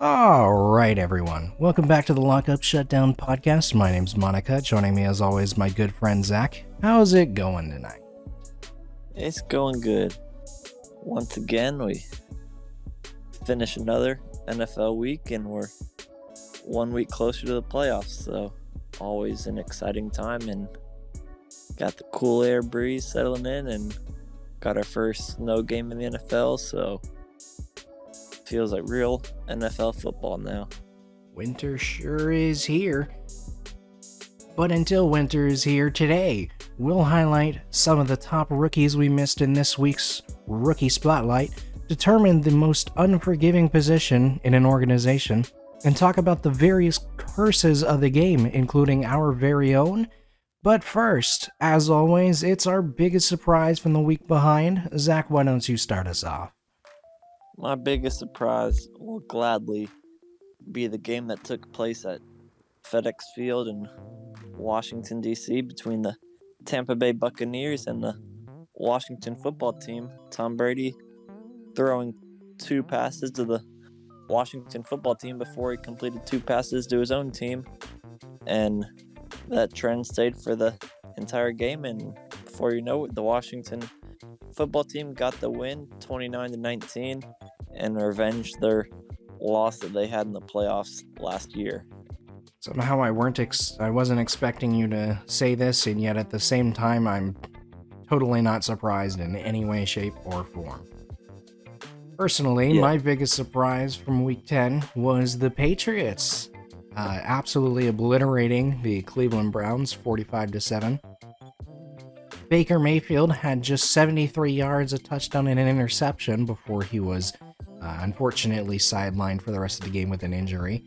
All right, everyone. Welcome back to the Lockup Shutdown podcast. My name's Monica. Joining me, as always, my good friend Zach. How's it going tonight? It's going good. Once again, we finish another NFL week, and we're 1 week closer to the playoffs. So, always an exciting time, and got the cool air breeze settling in, and got our first snow game in the NFL. So, feels like real NFL football now. Winter sure is here. But until winter is here today, we'll highlight some of the top rookies we missed in this week's Rookie Spotlight, determine the most unforgiving position in an organization, and talk about the various curses of the game, including our very own. But first, as always, it's our biggest surprise from the week behind. Zach, why don't you start us off? My biggest surprise will gladly be the game that took place at FedEx Field in Washington, D.C. between the Tampa Bay Buccaneers and the Washington football team. Tom Brady throwing 2 passes to the Washington football team before he completed 2 passes to his own team. And that trend stayed for the entire game. And before you know it, the Washington football team got the win 29-19 and revenged their loss that they had in the playoffs last year. Somehow I wasn't expecting you to say this, and yet at the same time I'm totally not surprised in any way, shape, or form. Personally, my biggest surprise from Week 10 was the Patriots absolutely obliterating the Cleveland Browns 45-7. Baker Mayfield had just 73 yards, a touchdown, and an interception before he was unfortunately sidelined for the rest of the game with an injury.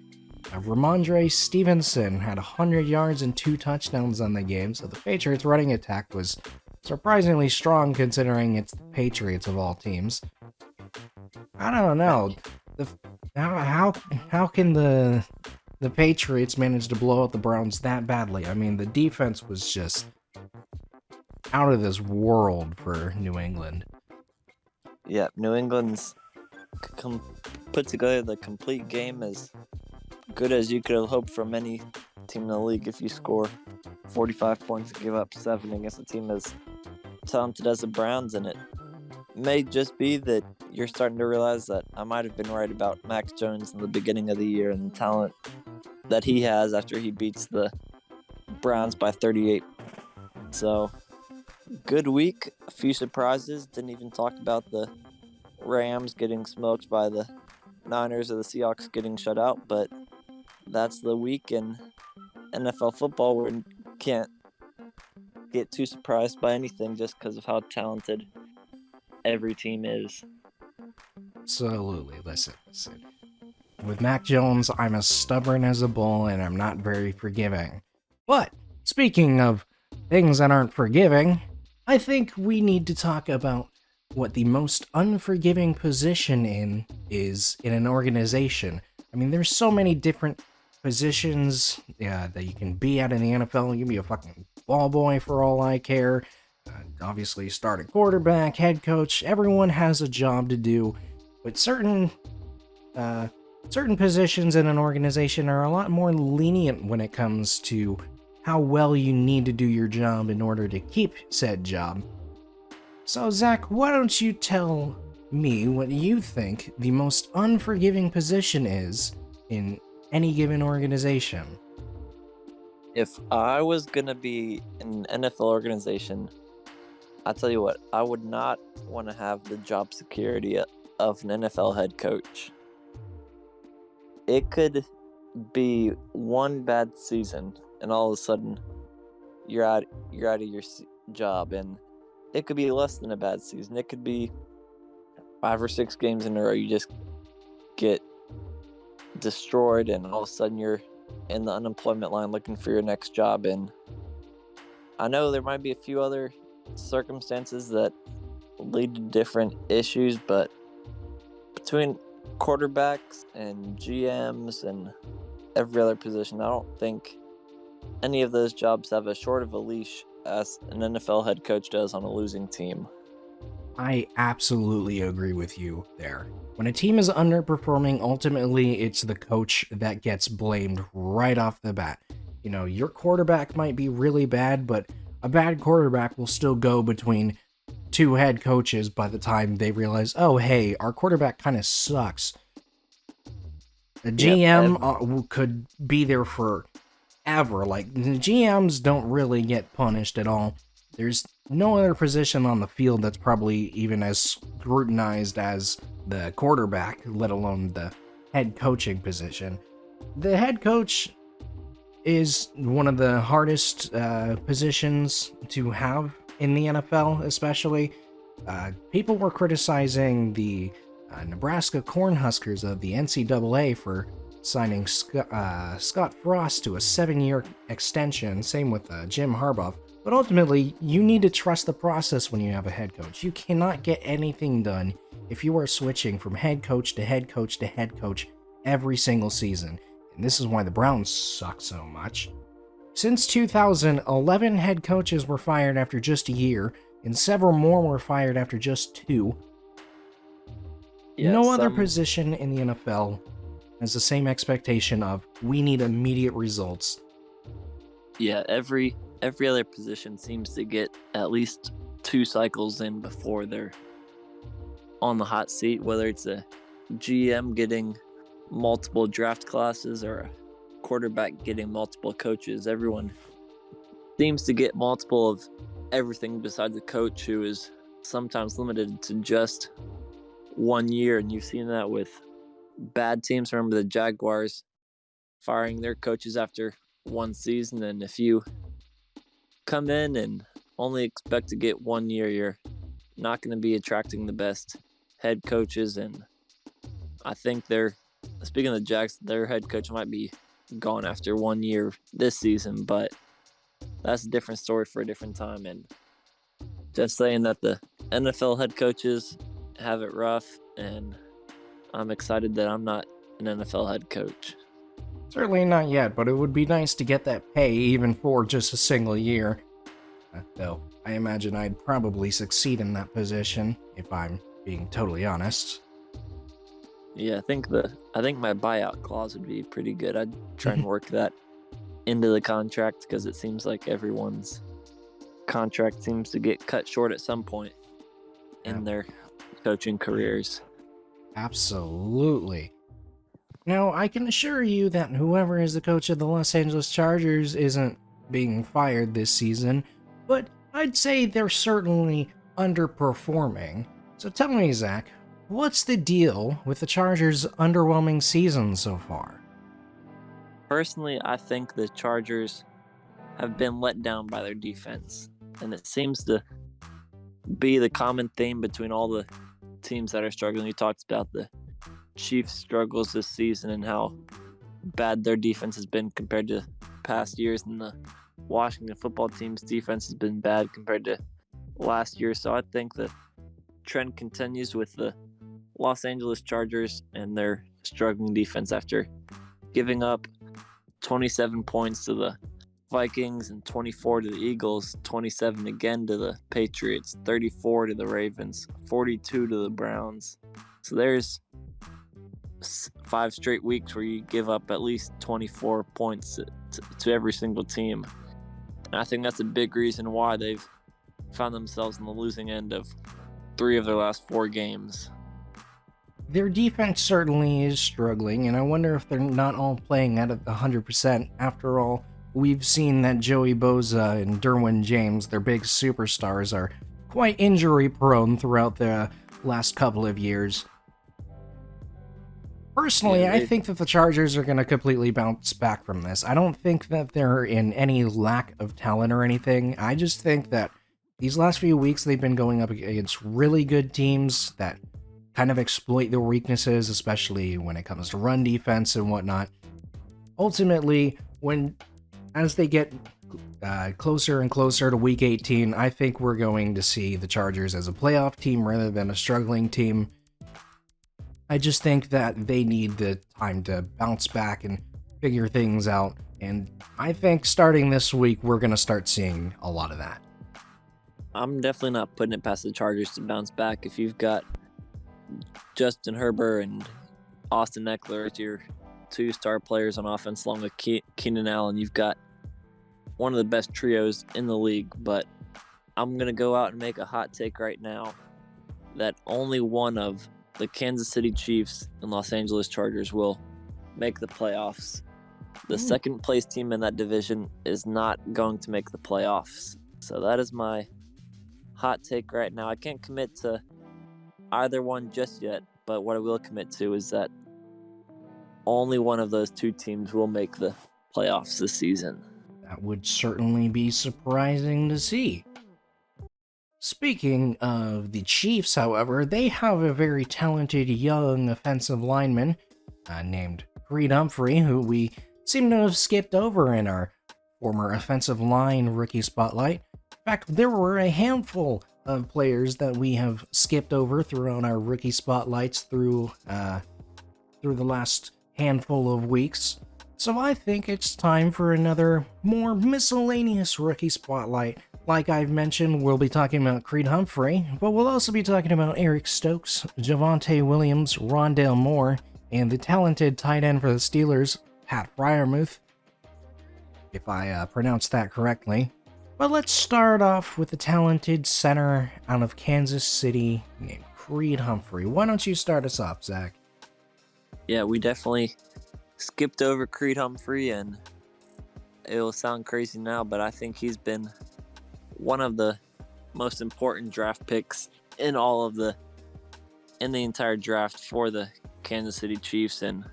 Ramondre Stevenson had 100 yards and 2 touchdowns on the game, so the Patriots' running attack was surprisingly strong considering it's the Patriots of all teams. I don't know. How can the Patriots manage to blow out the Browns that badly? I mean, the defense was just out of this world for New England. Yeah, New England's put together the complete game as good as you could have hoped from any team in the league. If you score 45 points and give up 7 against a team as talented as the Browns, and it may just be that you're starting to realize that I might have been right about Mac Jones in the beginning of the year and the talent that he has after he beats the Browns by 38. So, good week, a few surprises. Didn't even talk about the Rams getting smoked by the Niners or the Seahawks getting shut out, but that's the week in NFL football where you can't get too surprised by anything just because of how talented every team is. Absolutely. Listen. With Mac Jones, I'm as stubborn as a bull and I'm not very forgiving. But, speaking of things that aren't forgiving, I think we need to talk about what the most unforgiving position is in an organization. I mean, there's so many different positions that you can be at in the NFL. You can be a fucking ball boy for all I care. Obviously, starting quarterback, head coach, everyone has a job to do. But certain positions in an organization are a lot more lenient when it comes to how well you need to do your job in order to keep said job. So, Zach, why don't you tell me what you think the most unforgiving position is in any given organization? If I was going to be in an NFL organization, I'll tell you what, I would not want to have the job security of an NFL head coach. It could be one bad season, and all of a sudden, you're out of your job, and it could be less than a bad season. It could be 5 or 6 games in a row you just get destroyed, and all of a sudden you're in the unemployment line looking for your next job. And I know there might be a few other circumstances that lead to different issues, but between quarterbacks and GMs and every other position, I don't think any of those jobs have as short of a leash as an NFL head coach does on a losing team. I absolutely agree with you there. When a team is underperforming, ultimately it's the coach that gets blamed right off the bat. You know, your quarterback might be really bad, but a bad quarterback will still go between two head coaches by the time they realize, oh, hey, our quarterback kind of sucks. A Yep. GM could be there forever. Like, the GMs don't really get punished at all. There's no other position on the field that's probably even as scrutinized as the quarterback, let alone the head coaching position. The head coach is one of the hardest positions to have in the NFL, especially. People were criticizing the Nebraska Cornhuskers of the NCAA for signing Scott Frost to a 7-year extension, same with Jim Harbaugh. But ultimately, you need to trust the process when you have a head coach. You cannot get anything done if you are switching from head coach to head coach to head coach every single season. And this is why the Browns suck so much. Since 2011, head coaches were fired after just a year, and several more were fired after just 2. Yeah, No other position in the NFL has the same expectation of, we need immediate results. Yeah, every other position seems to get at least 2 cycles in before they're on the hot seat, whether it's a GM getting multiple draft classes or a quarterback getting multiple coaches. Everyone seems to get multiple of everything besides the coach, who is sometimes limited to just 1 year. And you've seen that with bad teams. Remember the Jaguars firing their coaches after 1 season, and if you come in and only expect to get 1 year, you're not going to be attracting the best head coaches. And I think speaking of the Jags, their head coach might be gone after 1 year this season, but that's a different story for a different time. And just saying that the NFL head coaches have it rough, and I'm excited that I'm not an NFL head coach. Certainly not yet, but it would be nice to get that pay even for just a single year. Though, I imagine I'd probably succeed in that position, if I'm being totally honest. Yeah, I think my buyout clause would be pretty good. I'd try and work that into the contract, because it seems like everyone's contract seems to get cut short at some point in their coaching careers. Absolutely. Now, I can assure you that whoever is the coach of the Los Angeles Chargers isn't being fired this season, but I'd say they're certainly underperforming. So tell me, Zach, what's the deal with the Chargers' underwhelming season so far? Personally, I think the Chargers have been let down by their defense, and it seems to be the common theme between all the teams that are struggling. You talked about the Chiefs' struggles this season and how bad their defense has been compared to past years, and the Washington football team's defense has been bad compared to last year. So I think the trend continues with the Los Angeles Chargers and their struggling defense after giving up 27 points to the Vikings and 24 to the Eagles, 27 again to the Patriots, 34 to the Ravens, 42 to the Browns. So there's 5 straight weeks where you give up at least 24 points to every single team. And I think that's a big reason why they've found themselves in the losing end of 3 of their last 4 games. Their defense certainly is struggling, and I wonder if they're not all playing at 100%. After all, we've seen that Joey Bosa and Derwin James, their big superstars, are quite injury-prone throughout the last couple of years. Personally, I think that the Chargers are going to completely bounce back from this. I don't think that they're in any lack of talent or anything. I just think that these last few weeks they've been going up against really good teams that kind of exploit their weaknesses, especially when it comes to run defense and whatnot. Ultimately, as they get closer and closer to Week 18, I think we're going to see the Chargers as a playoff team rather than a struggling team. I just think that they need the time to bounce back and figure things out, and I think starting this week, we're going to start seeing a lot of that. I'm definitely not putting it past the Chargers to bounce back. If you've got Justin Herbert and Austin Eckler as your two star players on offense, along with Keenan Allen, you've got one of the best trios in the league. But I'm going to go out and make a hot take right now that only one of the Kansas City Chiefs and Los Angeles Chargers will make the playoffs. The second place team in that division is not going to make the playoffs. So that is my hot take right now. I can't commit to either one just yet, but what I will commit to is that only one of those two teams will make the playoffs this season. That would certainly be surprising to see. Speaking of the Chiefs, however, they have a very talented young offensive lineman named Creed Humphrey, who we seem to have skipped over in our former offensive line rookie spotlight. In fact, there were a handful of players that we have skipped over throughout our rookie spotlights through the last handful of weeks. So I think it's time for another more miscellaneous rookie spotlight. Like I've mentioned, we'll be talking about Creed Humphrey, but we'll also be talking about Eric Stokes, Javonte Williams, Rondale Moore, and the talented tight end for the Steelers, Pat Freiermuth, if I pronounced that correctly. But let's start off with the talented center out of Kansas City named Creed Humphrey. Why don't you start us off, Zach? Yeah, we definitely skipped over Creed Humphrey, and it will sound crazy now, but I think he's been one of the most important draft picks in the entire draft for the Kansas City Chiefs, and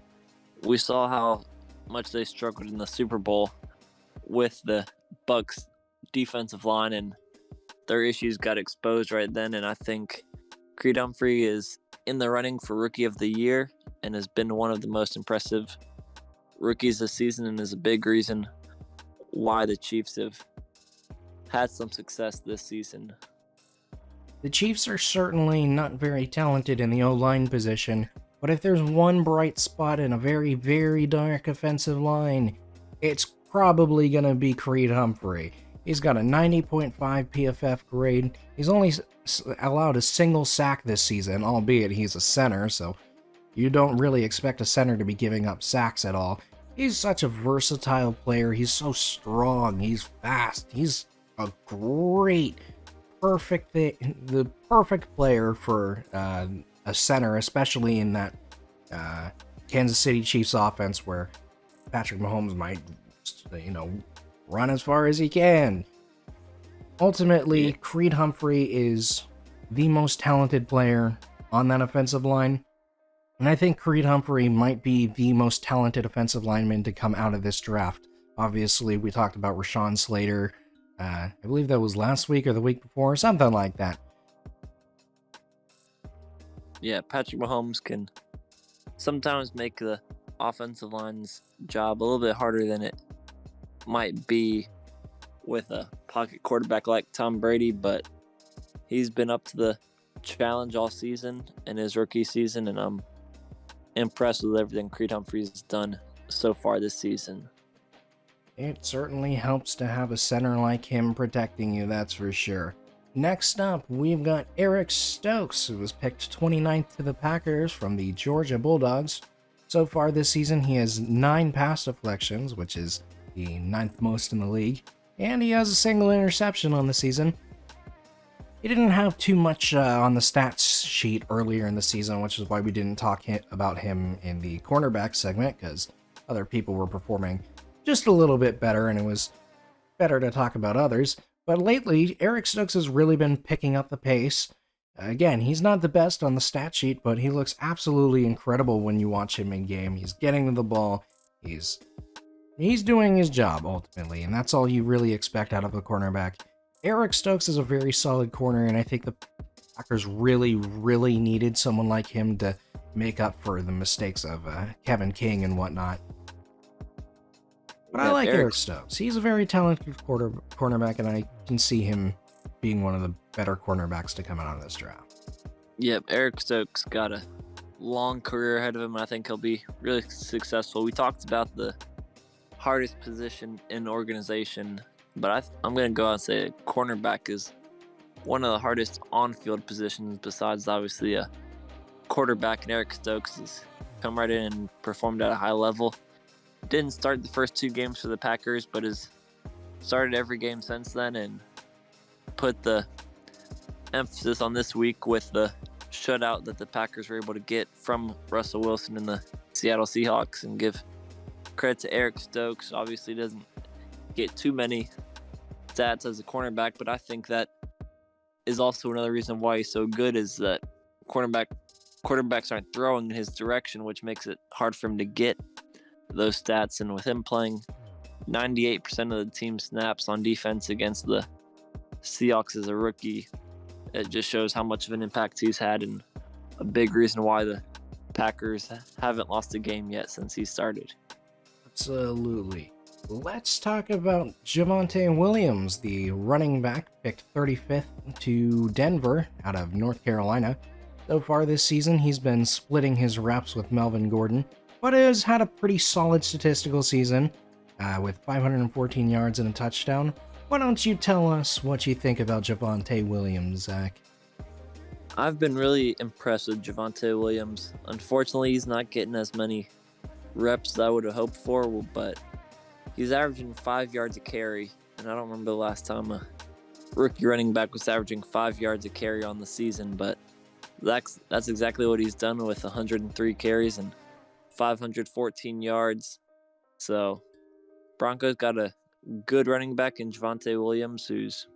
we saw how much they struggled in the Super Bowl with the Bucs defensive line, and their issues got exposed right then. And I think Creed Humphrey is in the running for Rookie of the Year and has been one of the most impressive rookies this season, and is a big reason why the Chiefs have had some success this season. The Chiefs are certainly not very talented in the O-line position, but if there's one bright spot in a very, very dark offensive line, it's probably going to be Creed Humphrey. He's got a 90.5 PFF grade. He's only allowed a single sack this season, albeit he's a center, so you don't really expect a center to be giving up sacks at all. He's such a versatile player. He's so strong. He's fast. He's a great, the perfect player for a center, especially in that Kansas City Chiefs offense where Patrick Mahomes might, run as far as he can. Ultimately, Creed Humphrey is the most talented player on that offensive line. And I think Creed Humphrey might be the most talented offensive lineman to come out of this draft. Obviously, we talked about Rashawn Slater. I believe that was last week or the week before, something like that. Yeah, Patrick Mahomes can sometimes make the offensive line's job a little bit harder than it might be with a pocket quarterback like Tom Brady, but he's been up to the challenge all season in his rookie season, and I'm impressed with everything Creed Humphrey's done so far this season. It certainly helps to have a center like him protecting you, that's for sure. Next up, we've got Eric Stokes, who was picked 29th to the Packers from the Georgia Bulldogs. So far this season, he has 9 pass deflections, which is the 9th most in the league, and he has a single interception on the season. He didn't have too much on the stats sheet earlier in the season, which is why we didn't talk about him in the cornerback segment, because other people were performing just a little bit better, and it was better to talk about others. But lately, Eric Stokes has really been picking up the pace. Again, he's not the best on the stat sheet, but he looks absolutely incredible when you watch him in game. He's getting to the ball. He's doing his job, ultimately, and that's all you really expect out of a cornerback. Eric Stokes is a very solid corner, and I think the Packers really, really needed someone like him to make up for the mistakes of Kevin King and whatnot. But I like Eric Stokes. He's a very talented cornerback, and I can see him being one of the better cornerbacks to come out of this draft. Yep, Eric Stokes got a long career ahead of him, and I think he'll be really successful. We talked about the hardest position in the organization, but I'm going to go out and say cornerback is one of the hardest on-field positions besides obviously a quarterback, and Eric Stokes has come right in and performed at a high level. Didn't start the first 2 games for the Packers, but has started every game since then and put the emphasis on this week with the shutout that the Packers were able to get from Russell Wilson and the Seattle Seahawks, and give credit to Eric Stokes. Obviously doesn't get too many stats as a cornerback, but I think that is also another reason why he's so good, is that quarterbacks aren't throwing in his direction, which makes it hard for him to get those stats. And with him playing 98% of the team snaps on defense against the Seahawks as a rookie, it just shows how much of an impact he's had, and a big reason why the Packers haven't lost a game yet since he started. Absolutely. Let's talk about Javonte Williams, the running back picked 35th to Denver out of North Carolina. So far this season, he's been splitting his reps with Melvin Gordon, but has had a pretty solid statistical season with 514 yards and a touchdown. Why don't you tell us what you think about Javonte Williams, Zach? I've been really impressed with Javonte Williams. Unfortunately, he's not getting as many reps as I would have hoped for, but he's averaging 5 yards a carry, and I don't remember the last time a rookie running back was averaging 5 yards a carry on the season, but that's exactly what he's done with 103 carries and 514 yards. So Broncos got a good running back in Javonte Williams, who's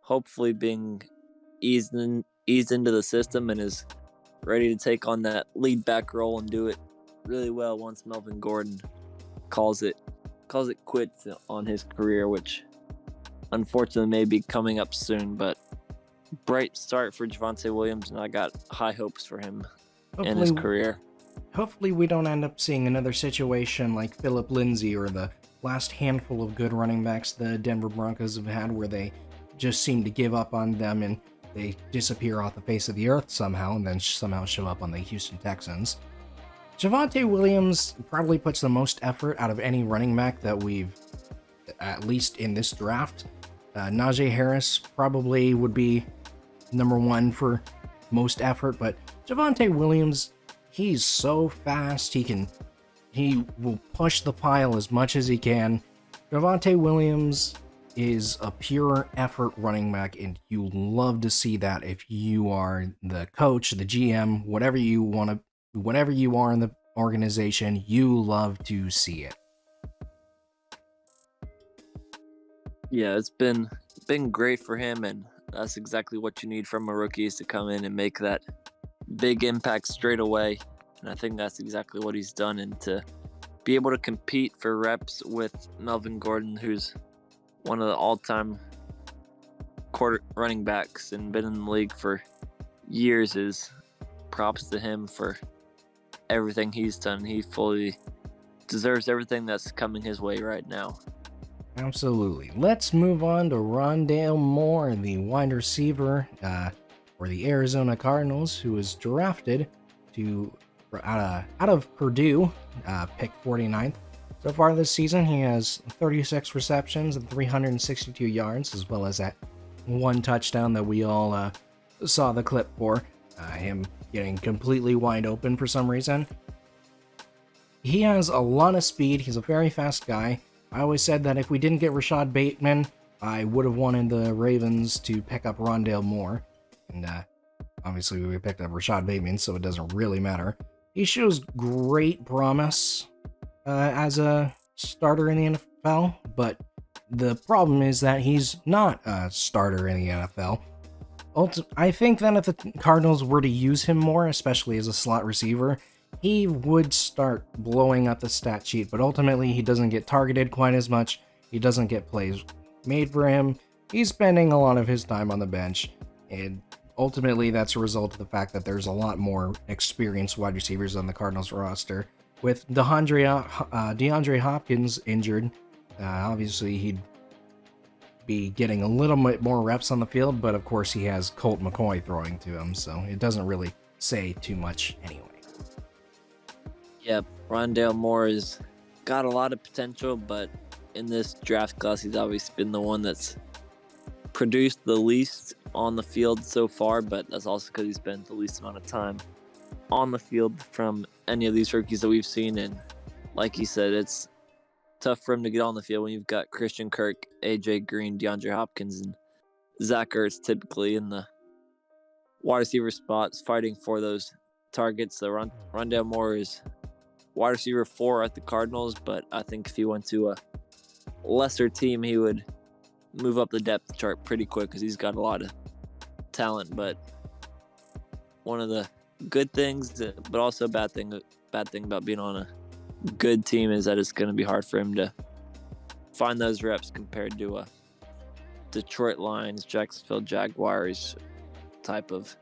hopefully being eased into the system and is ready to take on that lead back role and do it really well once Melvin Gordon calls it quits on his career, which unfortunately may be coming up soon. But bright start for Javonte Williams, and I got high hopes for him in his career. Hopefully we don't end up seeing another situation like Phillip Lindsay or the last handful of good running backs the Denver Broncos have had, where they just seem to give up on them and they disappear off the face of the earth somehow and then somehow show up on the Houston Texans. Javonte Williams probably puts the most effort out of any running back that we've, at least in this draft. Najee Harris probably would be number 1 for most effort, but Javonte Williams, he's so fast, he will push the pile as much as he can. Javonte Williams is a pure effort running back, and you love to see that if you are the coach, the GM, whatever you are in the organization, you love to see it. Yeah, it's been great for him, and that's exactly what you need from a rookie, is to come in and make that big impact straight away. And I think that's exactly what he's done, and to be able to compete for reps with Melvin Gordon, who's one of the all-time running backs and been in the league for years, is props to him for everything he's done. He fully deserves everything that's coming his way right now. Absolutely. Let's move on to Rondale Moore, the wide receiver for the Arizona Cardinals, who was drafted out of Purdue, pick 49th. So far this season, he has 36 receptions and 362 yards, as well as that 1 touchdown that we all saw the clip for, him getting completely wide open for some reason. He has a lot of speed. He's a very fast guy. I always said that if we didn't get Rashad Bateman, I would have wanted the Ravens to pick up Rondale Moore. And obviously we picked up Rashad Bateman, so it doesn't really matter. He shows great promise as a starter in the NFL, but the problem is that he's not a starter in the NFL. I think that if the Cardinals were to use him more, especially as a slot receiver, he would start blowing up the stat sheet, but ultimately he doesn't get targeted quite as much. He doesn't get plays made for him. He's spending a lot of his time on the bench, and ultimately that's a result of the fact that there's a lot more experienced wide receivers on the Cardinals roster. With DeAndre Hopkins injured, obviously he'd be getting a little bit more reps on the field, but of course he has Colt McCoy throwing to him, so it doesn't really say too much anyway. Yeah, Rondale Moore has got a lot of potential, but in this draft class, he's obviously been the one that's produced the least on the field so far, but that's also because he's spent the least amount of time on the field from any of these rookies that we've seen. And like you said, it's tough for him to get on the field when you've got Christian Kirk, A.J. Green, DeAndre Hopkins, and Zach Ertz typically in the wide receiver spots fighting for those targets. So Rondale Moore is wide receiver 4 at the Cardinals, but I think if he went to a lesser team, he would move up the depth chart pretty quick because he's got a lot of talent. But one of the good things, but also bad thing about being on a good team is that it's going to be hard for him to find those reps compared to a Detroit Lions, Jacksonville Jaguars type of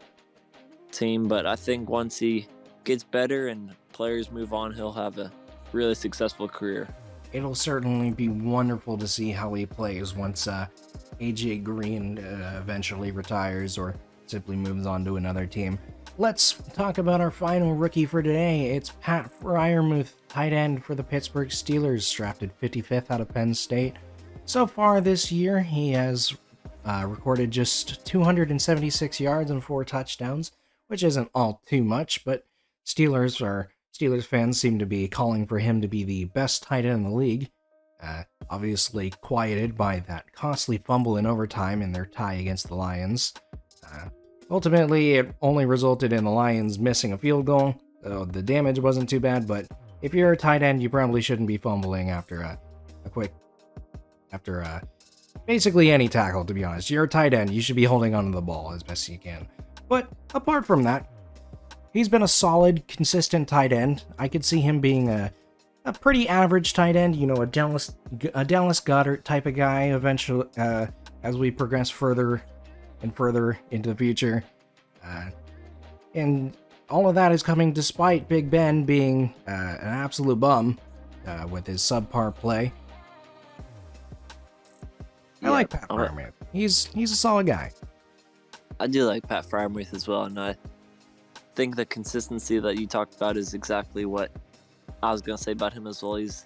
team. But I think once he gets better and players move on, he'll have a really successful career. It'll certainly be wonderful to see how he plays once A.J. Green eventually retires or simply moves on to another team. Let's talk about our final rookie for today. It's Pat Freiermuth, tight end for the Pittsburgh Steelers, drafted 55th out of Penn State. So far this year, he has recorded just 276 yards and 4 touchdowns, which isn't all too much, but Steelers fans seem to be calling for him to be the best tight end in the league. Obviously quieted by that costly fumble in overtime in their tie against the Lions. Ultimately, it only resulted in the Lions missing a field goal, so the damage wasn't too bad, but if you're a tight end, you probably shouldn't be fumbling after basically any tackle, to be honest. You're a tight end, you should be holding onto the ball as best you can. But apart from that, he's been a solid, consistent tight end. I could see him being a pretty average tight end, a Dallas Goedert type of guy eventually, as we progress further and further into the future. And all of that is coming despite Big Ben being an absolute bum with his subpar play. I like Pat Freiermuth. He's a solid guy. I do like Pat Freiermuth as well, and I think the consistency that you talked about is exactly what I was going to say about him as well. He's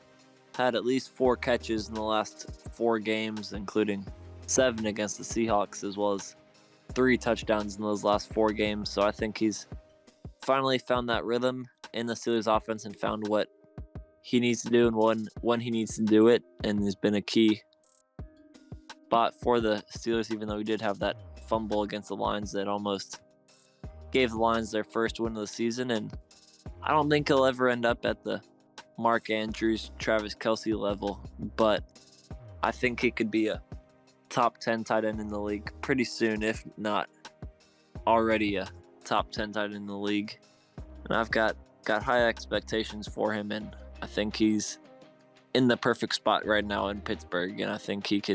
had at least 4 catches in the last 4 games, including 7 against the Seahawks, as well as 3 touchdowns in those last 4 games. So I think he's finally found that rhythm in the Steelers offense and found what he needs to do and when he needs to do it, and has been a key spot for the Steelers, even though he did have that fumble against the Lions that almost gave the Lions their first win of the season. And I don't think he'll ever end up at the Mark Andrews, Travis Kelce level, but I think he could be a top 10 tight end in the league pretty soon, if not already a top 10 tight end in the league. And I've got high expectations for him, and I think he's in the perfect spot right now in Pittsburgh, and I think if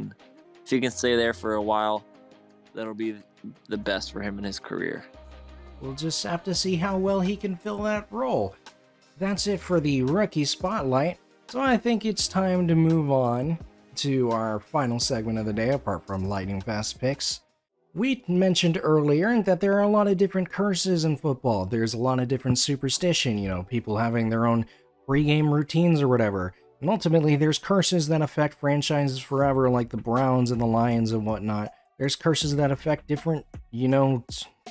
he can stay there for a while, that'll be the best for him in his career. We'll just have to see how well he can fill that role. That's it for the rookie spotlight, so I think it's time to move on to our final segment of the day, apart from lightning fast picks. We mentioned earlier that there are a lot of different curses in football. There's a lot of different superstition, people having their own pre-game routines or whatever. And ultimately, there's curses that affect franchises forever, like the Browns and the Lions and whatnot. There's curses that affect different,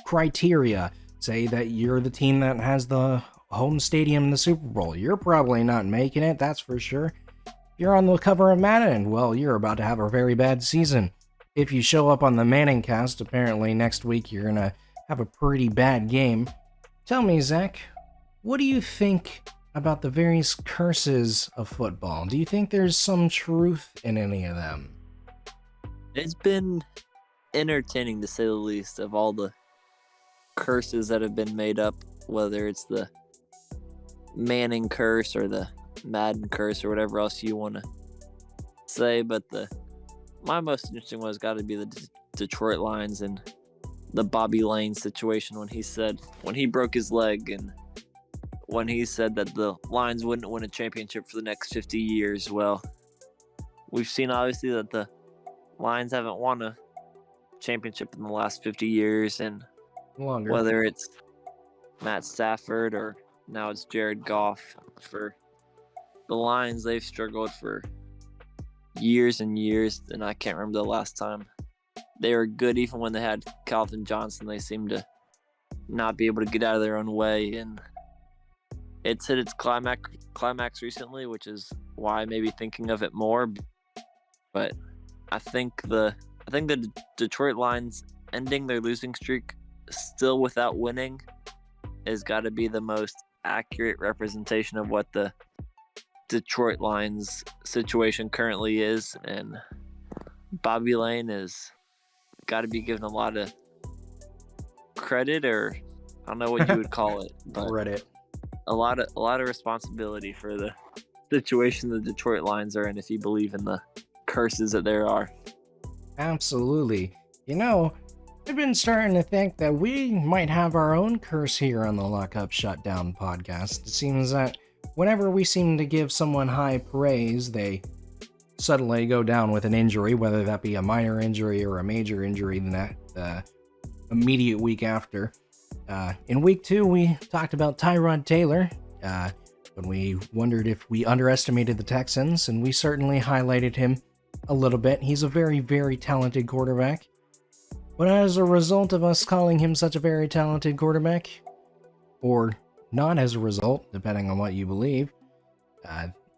criteria. Say that you're the team that has the home stadium in the Super Bowl. You're probably not making it, that's for sure. If you're on the cover of Madden, well, you're about to have a very bad season. If you show up on the Manning cast, apparently next week you're gonna have a pretty bad game. Tell me, Zach, what do you think about the various curses of football? Do you think there's some truth in any of them? It's been entertaining, to say the least, of all the curses that have been made up, whether it's the Manning curse or the Madden curse or whatever else you want to say. But my most interesting one has got to be the Detroit Lions and the Bobby Lane situation when he broke his leg, and when he said that the Lions wouldn't win a championship for the next 50 years. Well, we've seen obviously that the Lions haven't won a championship in the last 50 years, and Longer. whether it's Matt Stafford or now it's Jared Goff, for the Lions, they've struggled for years and years, and I can't remember the last time they were good even when they had Calvin Johnson. They seemed to not be able to get out of their own way, and it's hit its climax recently, which is why I may be thinking of it more. But I think the Detroit Lions ending their losing streak still without winning has got to be the most accurate representation of what the Detroit Lions situation currently is, and Bobby Lane has got to be given a lot of credit, or I don't know what you would call it, but Reddit. a lot of responsibility for the situation the Detroit Lions are in, if you believe in the curses that there are. Absolutely. You know, I've been starting to think that we might have our own curse here on the Lock Up Shutdown podcast. It seems that whenever we seem to give someone high praise, they suddenly go down with an injury, whether that be a minor injury or a major injury the immediate week after. In week 2, we talked about Tyrod Taylor, when we wondered if we underestimated the Texans, and we certainly highlighted him a little bit. He's a very, very talented quarterback. But as a result of us calling him such a very talented quarterback, or not as a result, depending on what you believe,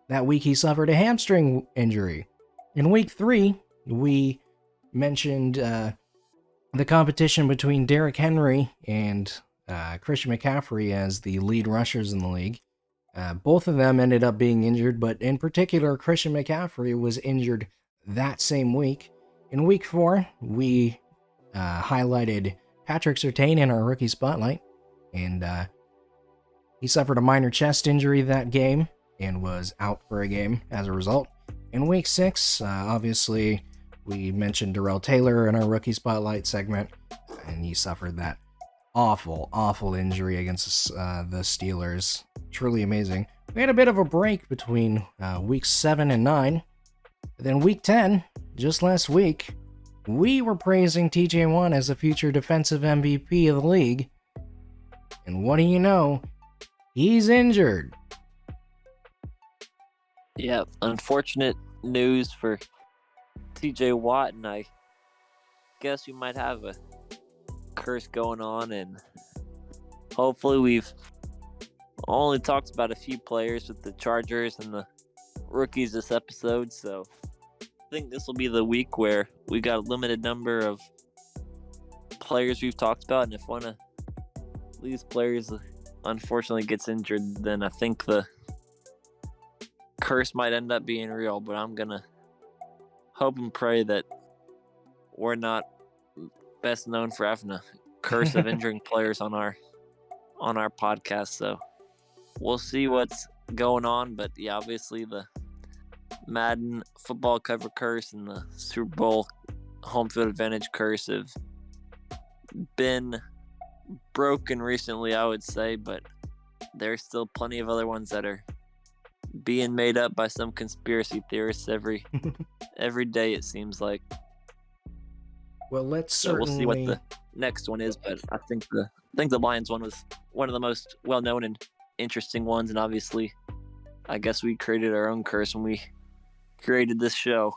that week he suffered a hamstring injury. In week 3, we mentioned the competition between Derrick Henry and Christian McCaffrey as the lead rushers in the league. Both of them ended up being injured, but in particular, Christian McCaffrey was injured that same week. In week 4, we highlighted Patrick Surtain in our rookie spotlight, and he suffered a minor chest injury that game and was out for a game as a result. In week 6, obviously, we mentioned Darrell Taylor in our rookie spotlight segment, and he suffered that awful injury against the Steelers. Truly amazing. We had a bit of a break between weeks 7 and 9. Then week 10, just last week, we were praising TJ Watt as a future defensive MVP of the league. And what do you know? He's injured. Yeah, unfortunate news for TJ Watt, and I guess we might have a curse going on, and hopefully we've only talked about a few players with the Chargers and the rookies this episode, so I think this will be the week where we got a limited number of players we've talked about, and if one of these players unfortunately gets injured, then I think the curse might end up being real. But I'm gonna hope and pray that we're not best known for having a curse of injuring players on our podcast, so we'll see what's going on. But yeah, obviously the Madden football cover curse and the Super Bowl home field advantage curse have been broken recently, I would say, but there's still plenty of other ones that are being made up by some conspiracy theorists every day, it seems like. Well, let's So certainly... we'll see what the next one is, but I think the Lions one was one of the most well-known and interesting ones, and obviously I guess we created our own curse when we created this show.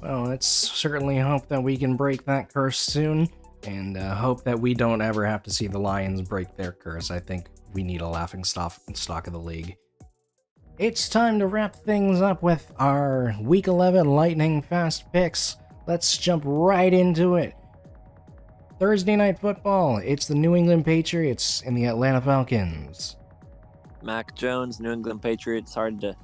Well, let's certainly hope that we can break that curse soon, and hope that we don't ever have to see the Lions break their curse. I think we need a laughing stock of the league. It's time to wrap things up with our Week 11 lightning fast picks. Let's jump right into it. Thursday Night Football, it's the New England Patriots and the Atlanta Falcons. Mac Jones, New England Patriots, hard to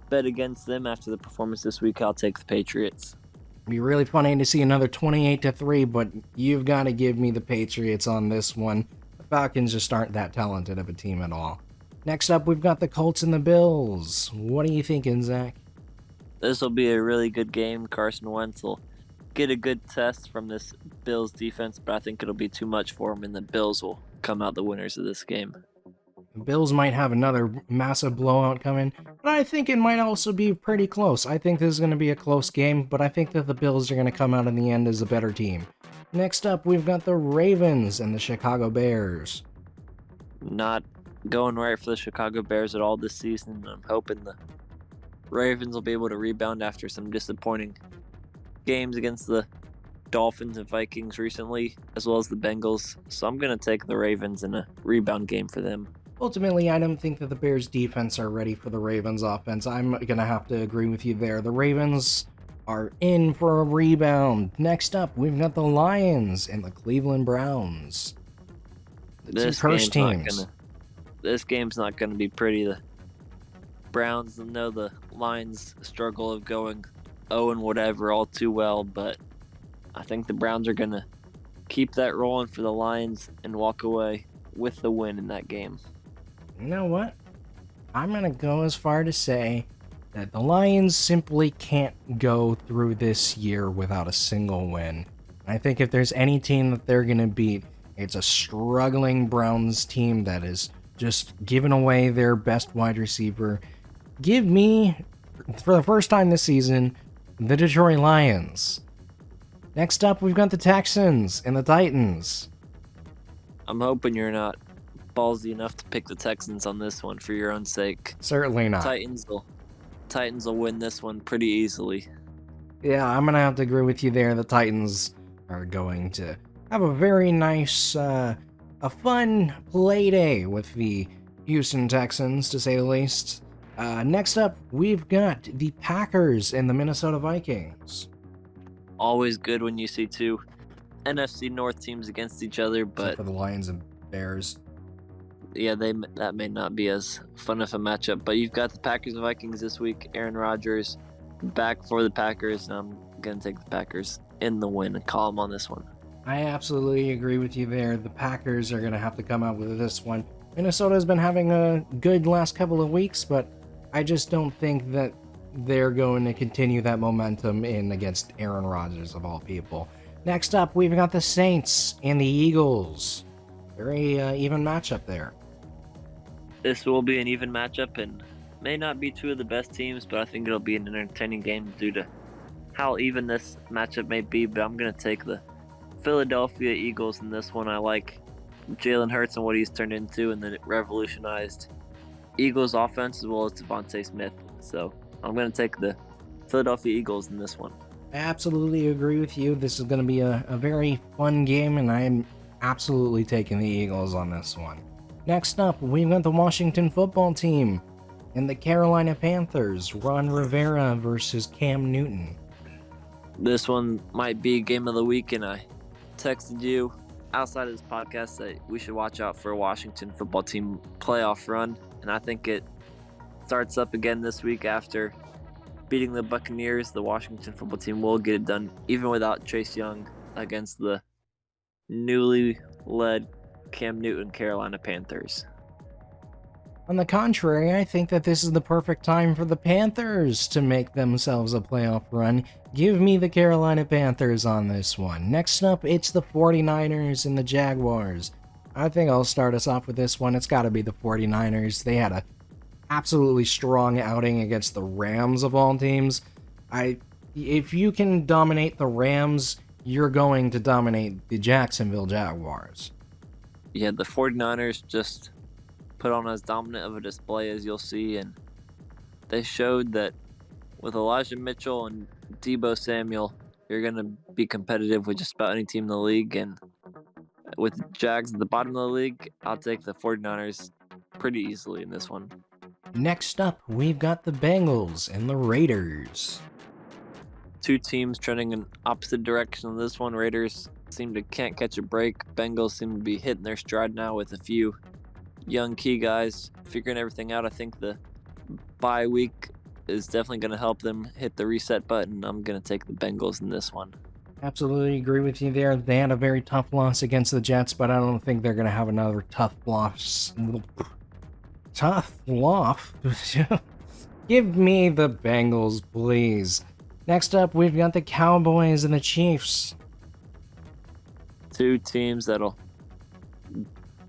bet against them after the performance this week. I'll take the Patriots. It'd be really funny to see another 28-3, but you've got to give me the Patriots on this one. The Falcons just aren't that talented of a team at all. Next up, we've got the Colts and the Bills. What are you thinking, Zach? This will be a really good game. Carson Wentz will get a good test from this Bills defense, but I think it'll be too much for him, and the Bills will come out the winners of this game. The Bills might have another massive blowout coming, but I think it might also be pretty close. I think this is going to be a close game, but I think that the Bills are going to come out in the end as a better team. Next up, we've got the Ravens and the Chicago Bears. Not going right for the Chicago Bears at all this season. I'm hoping the Ravens will be able to rebound after some disappointing games against the Dolphins and Vikings recently, as well as the Bengals. So I'm going to take the Ravens in a rebound game for them. Ultimately, I don't think that the Bears' defense are ready for the Ravens' offense. I'm going to have to agree with you there. The Ravens are in for a rebound. Next up, we've got the Lions and the Cleveland Browns. The two cursed teams. This game's not going to be pretty. The Browns know the Lions' struggle of going 0 and whatever all too well, but I think the Browns are going to keep that rolling for the Lions and walk away with the win in that game. You know what? I'm going to go as far to say that the Lions simply can't go through this year without a single win. I think if there's any team that they're going to beat, it's a struggling Browns team that is just giving away their best wide receiver. Give me, for the first time this season, the Detroit Lions. Next up, we've got the Texans and the Titans. I'm hoping you're not ballsy enough to pick the Texans on this one for your own sake. Certainly not. Titans will win this one pretty easily. Yeah, I'm going to have to agree with you there. The Titans are going to have a very nice, a fun play day with the Houston Texans, to say the least. Next up, we've got the Packers and the Minnesota Vikings. Always good when you see two NFC North teams against each other, but except for the Lions and Bears. Yeah, that may not be as fun of a matchup, but you've got the Packers and Vikings this week. Aaron Rodgers back for the Packers, and I'm going to take the Packers in the win and call them on this one. I absolutely agree with you there. The Packers are going to have to come out with this one. Minnesota's been having a good last couple of weeks, but I just don't think that they're going to continue that momentum in against Aaron Rodgers, of all people. Next up, we've got the Saints and the Eagles. Very even matchup there. This will be an even matchup and may not be two of the best teams, but I think it'll be an entertaining game due to how even this matchup may be. But I'm going to take the Philadelphia Eagles in this one. I like Jalen Hurts and what he's turned into, and then it revolutionized Eagles offense as well as Devontae Smith. So I'm going to take the Philadelphia Eagles in this one. I absolutely agree with you. This is going to be a very fun game, and I am absolutely taking the Eagles on this one. Next up, we've got the Washington football team and the Carolina Panthers. Ron Rivera versus Cam Newton. This one might be game of the week, and I texted you outside of this podcast that we should watch out for a Washington football team playoff run, and I think it starts up again this week after beating the Buccaneers. The Washington football team will get it done even without Chase Young against the newly led Cam Newton Carolina Panthers. On the contrary, I think that this is the perfect time for the Panthers to make themselves a playoff run. Give me the Carolina Panthers on this one. Next up, it's the 49ers and the Jaguars. I think I'll start us off with this one. It's got to be the 49ers. They had a absolutely strong outing against the Rams of all teams. If you can dominate the Rams, you're going to dominate the Jacksonville Jaguars. Yeah, the 49ers just put on as dominant of a display as you'll see, and they showed that with Elijah Mitchell and Deebo Samuel, you're going to be competitive with just about any team in the league, and with the Jags at the bottom of the league, I'll take the 49ers pretty easily in this one. Next up, we've got the Bengals and the Raiders. Two teams trending in opposite direction on this one. Raiders seem to can't catch a break. Bengals seem to be hitting their stride now with a few young key guys figuring everything out. I think the bye week is definitely going to help them hit the reset button. I'm going to take the Bengals in this one. Absolutely agree with you there. They had a very tough loss against the Jets, but I don't think they're going to have another tough loss. Tough loss? Give me the Bengals, please. Next up, we've got the Cowboys and the Chiefs. Two teams that'll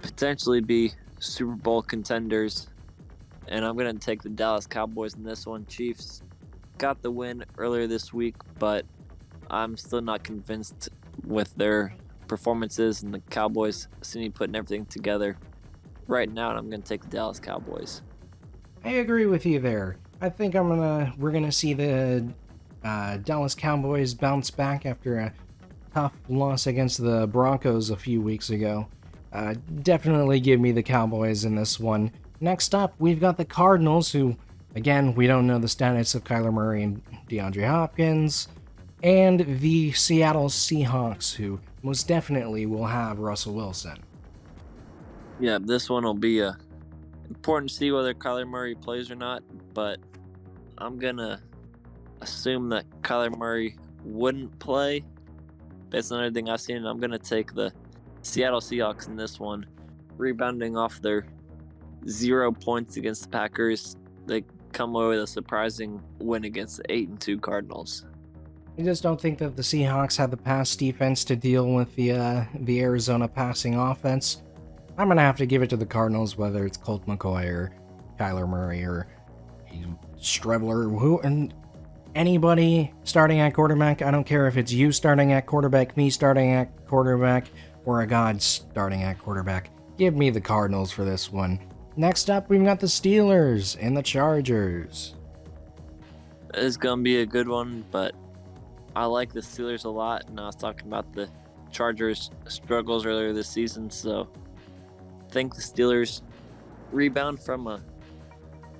potentially be Super Bowl contenders, and I'm going to take the Dallas Cowboys in this one. Chiefs got the win earlier this week, but I'm still not convinced with their performances, and the Cowboys seem to be putting everything together right now, and I'm going to take the Dallas Cowboys. I agree with you there. I think we're gonna see the Dallas Cowboys bounce back after a tough loss against the Broncos a few weeks ago. Definitely give me the Cowboys in this one. Next up, we've got the Cardinals, who, again, we don't know the status of Kyler Murray and DeAndre Hopkins, and the Seattle Seahawks, who most definitely will have Russell Wilson. Yeah, this one will be important to see whether Kyler Murray plays or not, but I'm going to assume that Kyler Murray wouldn't play. Based on everything I've seen, I'm going to take the Seattle Seahawks in this one, rebounding off their 0 points against the Packers. They come away with a surprising win against the 8-2 Cardinals. I just don't think that the Seahawks have the pass defense to deal with the Arizona passing offense. I'm going to have to give it to the Cardinals, whether it's Colt McCoy or Kyler Murray or Strebler, and anybody starting at quarterback. I don't care if it's you starting at quarterback, me starting at quarterback, or a god starting at quarterback. Give me the Cardinals for this one. Next up, we've got the Steelers and the Chargers. It's going to be a good one, but I like the Steelers a lot, and I was talking about the Chargers' struggles earlier this season, so I think the Steelers rebound from a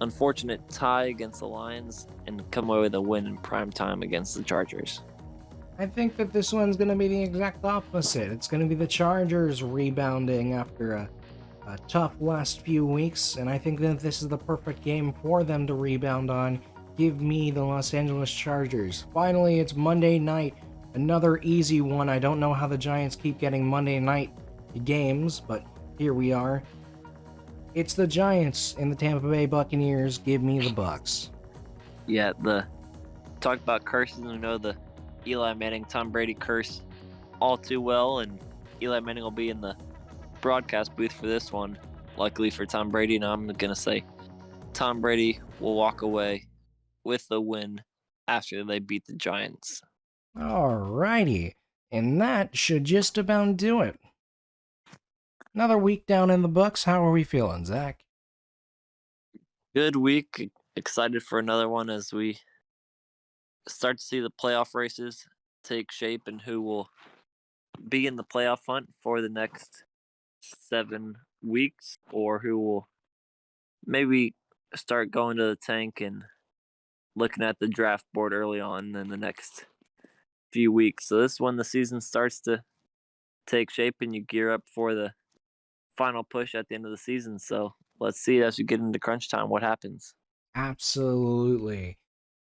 unfortunate tie against the Lions and come away with a win in prime time against the Chargers. I think that this one's going to be the exact opposite. It's going to be the Chargers rebounding after a tough last few weeks, and I think that this is the perfect game for them to rebound on. Give me the Los Angeles Chargers. Finally, it's Monday night. Another easy one. I don't know how the Giants keep getting Monday night games, but here we are. It's the Giants and the Tampa Bay Buccaneers. Give me the Bucs. Yeah, talk about curses. We know the Eli Manning, Tom Brady curse all too well, and Eli Manning will be in the broadcast booth for this one, luckily for Tom Brady, and I'm going to say Tom Brady will walk away with the win after they beat the Giants. Alrighty, and that should just about do it. Another week down in the books. How are we feeling, Zach? Good week. Excited for another one as we start to see the playoff races take shape and who will be in the playoff hunt for the next 7 weeks, or who will maybe start going to the tank and looking at the draft board early on in the next few weeks. So this is when the season starts to take shape and you gear up for the final push at the end of the season. So let's see as we get into crunch time what happens. Absolutely.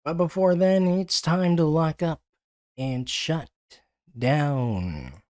But before then, it's time to lock up and shut down.